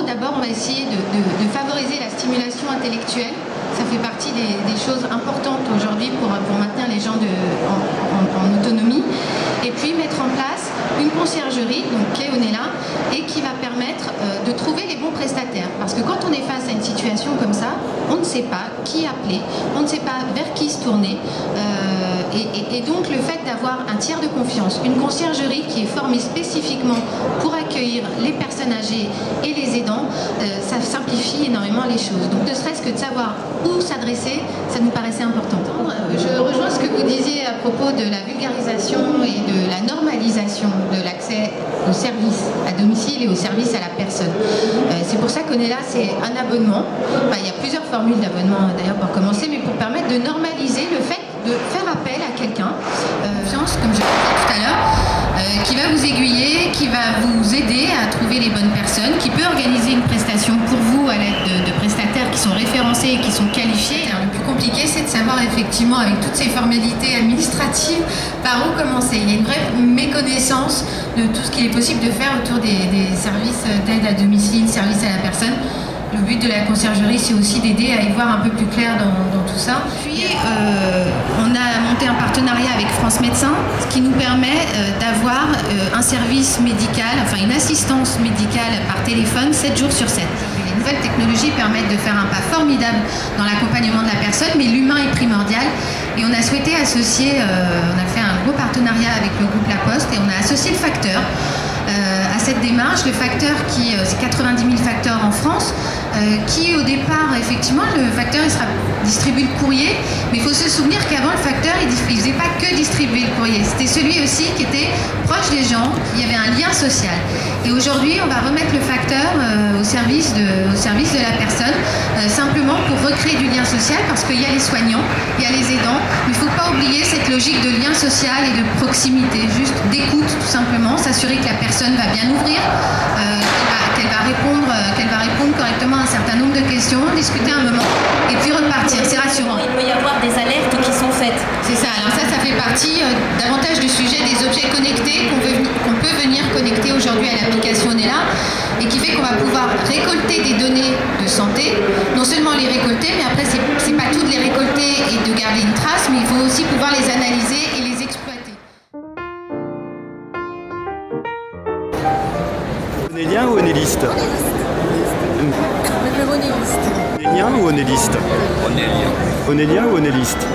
d'abord, on va essayer de favoriser la stimulation intellectuelle. Ça fait partie des choses importantes aujourd'hui pour maintenir les gens en autonomie. Et puis mettre en place une conciergerie, donc qui est Onella, et qui va permettre de trouver les bons prestataires. Parce que quand on est face à une situation comme ça, on ne sait pas qui appeler, on ne sait pas vers qui se tourner. Et donc le fait d'avoir un tiers de confiance, une conciergerie qui est formée spécifiquement pour accueillir les personnes âgées et les aidants, ça simplifie énormément les choses. Donc ne serait-ce que de savoir où s'adresser, ça nous paraissait important. Je rejoins ce que vous disiez à propos de la vulgarisation et de la normalisation de l'accès aux services à domicile et aux services à la personne. C'est pour ça qu'on est là, c'est un abonnement. Enfin, il y a plusieurs formules d'abonnement d'ailleurs pour commencer, mais pour permettre de normaliser le fait de faire appel à quelqu'un, comme je le disais tout à l'heure, qui va vous aiguiller, qui va vous aider à trouver les bonnes personnes, qui peut organiser une prestation pour vous à l'aide de prestataires qui sont référencés et qui sont qualifiés. Alors, le plus compliqué, c'est de savoir effectivement, avec toutes ces formalités administratives, par où commencer. Il y a une vraie méconnaissance de tout ce qu'il est possible de faire autour des services d'aide à domicile, services à la personne. Le but de la conciergerie, c'est aussi d'aider à y voir un peu plus clair dans tout ça. Puis, on a monté un partenariat avec France Médecins, ce qui nous permet d'avoir un service médical, enfin une assistance médicale par téléphone 7 jours sur 7. Les nouvelles technologies permettent de faire un pas formidable dans l'accompagnement de la personne, mais l'humain est primordial. Et on a souhaité associer, on a fait un gros partenariat avec le groupe La Poste et on a associé le facteur à cette démarche. Le facteur, c'est 90 000 facteurs en France, qui au départ, effectivement, le facteur il distribue le courrier, mais il faut se souvenir qu'avant le facteur, il ne faisait pas que distribuer le courrier, c'était celui aussi qui était proche des gens, il y avait un lien social. Et aujourd'hui, on va remettre le facteur au service de la personne, simplement pour recréer du lien social, parce qu'il y a les soignants, il y a les aidants, mais il ne faut pas oublier cette logique de lien social et de proximité, juste d'écoute tout simplement, s'assurer que la personne va bien ouvrir, qu'elle va répondre correctement à un certain nombre de questions, discuter un moment et puis repartir. C'est rassurant. Il peut y avoir des alertes qui sont faites. C'est ça. Alors ça fait partie davantage du sujet des objets connectés qu'on peut venir connecter aujourd'hui à l'application Onella et qui fait qu'on va pouvoir récolter des données de santé. Non seulement les récolter, mais après c'est pas toutes les récolter et de garder une trace, mais il faut aussi pouvoir les analyser et les exploiter. Onellien ou onelliste? Avec le onelliste. Onellien ou onelliste? Onellien. Onellien ou onelliste?